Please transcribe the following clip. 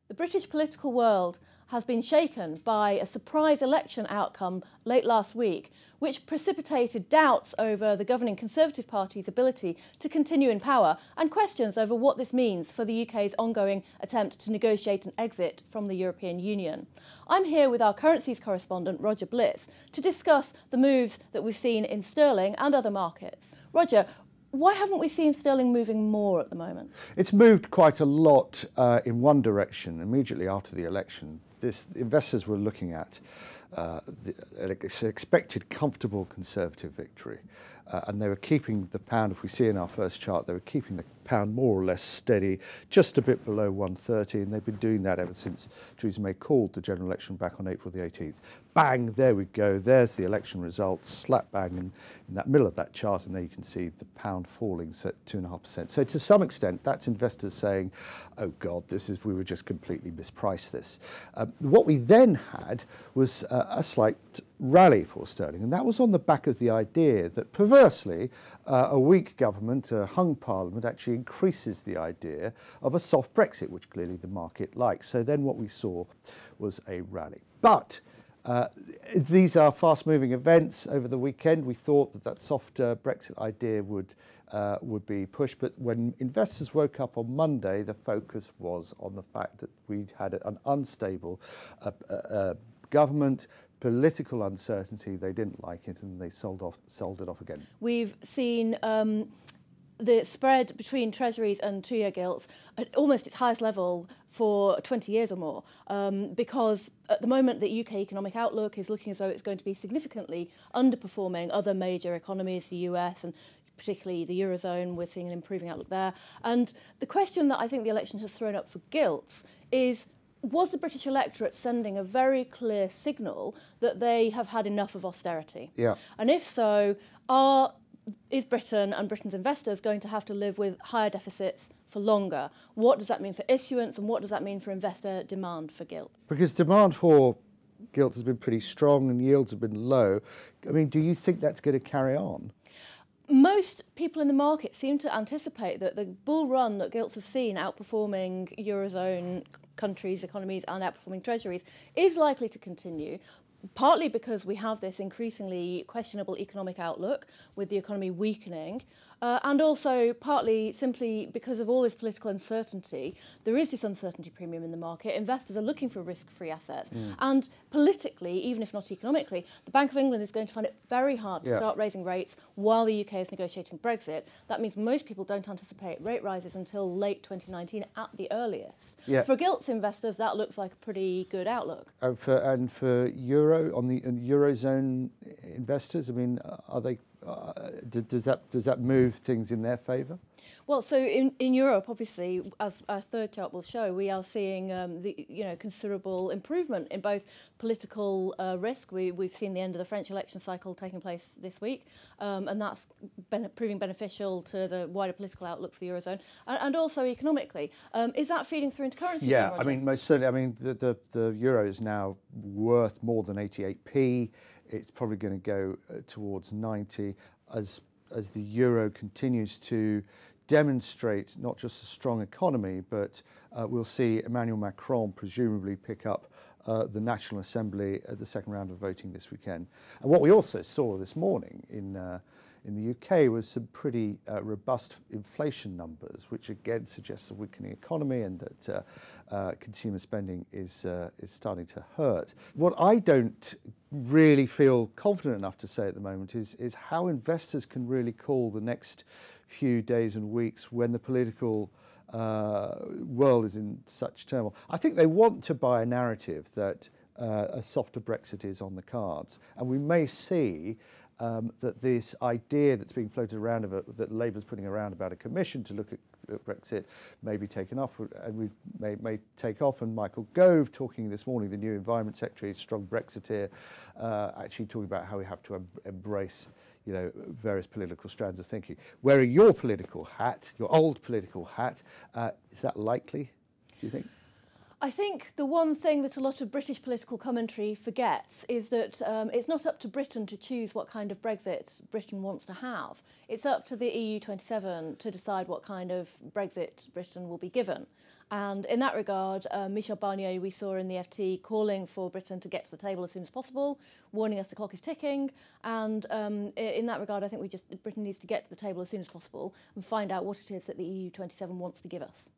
The British political world has been shaken by a surprise election outcome late last week, which precipitated doubts over the governing Conservative Party's ability to continue in power and questions over what this means for the UK's ongoing attempt to negotiate an exit from the European Union. I'm here with our currencies correspondent, Roger Bliss, to discuss the moves that we've seen in sterling and other markets. Roger, why haven't we seen sterling moving more at the moment? It's moved quite a lot in one direction immediately after the election. Investors were looking at an expected comfortable Conservative victory, and they were keeping the pound, if we see in our first chart, they were keeping the pound more or less steady, just a bit below 130, and they've been doing that ever since Theresa May called the general election back on April the 18th. Bang, there we go, there's the election results, slap bang in that middle of that chart, and there you can see the pound falling so 2.5%. So to some extent, that's investors saying, oh God, we were just completely mispriced this. What we then had was a slight rally for sterling, and that was on the back of the idea that perversely a weak government, a hung parliament, actually increases the idea of a soft Brexit, which clearly the market likes. So then what we saw was a rally. But these are fast-moving events. Over the weekend, we thought that soft Brexit idea would be pushed, but when investors woke up on Monday, the focus was on the fact that we'd had an unstable government, political uncertainty. They didn't like it, and they sold it off again. We've seen the spread between treasuries and two-year gilts at almost its highest level for 20 years or more, because at the moment the UK economic outlook is looking as though it's going to be significantly underperforming other major economies, the US and particularly the Eurozone. We're seeing an improving outlook there. And the question that I think the election has thrown up for gilts is, was the British electorate sending a very clear signal that they have had enough of austerity? Yeah. And if so, is Britain and Britain's investors going to have to live with higher deficits for longer? What does that mean for issuance, and what does that mean for investor demand for gilts? Because demand for gilts has been pretty strong and yields have been low. I mean, do you think that's going to carry on? Most people in the market seem to anticipate that the bull run that gilts have seen, outperforming Eurozone countries' economies and outperforming treasuries, is likely to continue, partly because we have this increasingly questionable economic outlook with the economy weakening, and also partly simply because of all this political uncertainty. There is this uncertainty premium in the market. Investors are looking for risk-free assets. And politically, even if not economically, the Bank of England is going to find it very hard to start raising rates while the UK is negotiating Brexit. That means most people don't anticipate rate rises until late 2019 at the earliest. Yeah. For gilts investors, that looks like a pretty good outlook. And for Euro, on the Eurozone investors, I mean, are they? Does that move things in their favour? Well, so in Europe, obviously, as our third chart will show, we are seeing considerable improvement in both political risk. We've seen the end of the French election cycle taking place this week, and that's proving beneficial to the wider political outlook for the Eurozone, and also economically. Is that feeding through into currencies? Yeah, I mean, most certainly. I mean, the euro is now worth more than 88p. It's probably going to go towards 90 as the euro continues to demonstrate not just a strong economy, but we'll see Emmanuel Macron presumably pick up the National Assembly at the second round of voting this weekend. And what we also saw this morning in the UK was some pretty robust inflation numbers, which again suggests a weakening economy and that consumer spending is starting to hurt. What I don't really feel confident enough to say at the moment is how investors can really call the next few days and weeks when the political world is in such turmoil. I think they want to buy a narrative that a softer Brexit is on the cards, and we may see that this idea that's being floated around that Labour's putting around about a commission to look at Brexit may be taken off, and we may take off. And Michael Gove, talking this morning, the new Environment Secretary, strong Brexiteer, actually talking about how we have to embrace various political strands of thinking. Wearing your political hat, your old political hat, is that likely, do you think? I think the one thing that a lot of British political commentary forgets is that it's not up to Britain to choose what kind of Brexit Britain wants to have. It's up to the EU27 to decide what kind of Brexit Britain will be given. And in that regard, Michel Barnier, we saw in the FT, calling for Britain to get to the table as soon as possible, warning us the clock is ticking. And in that regard, I think Britain needs to get to the table as soon as possible and find out what it is that the EU27 wants to give us.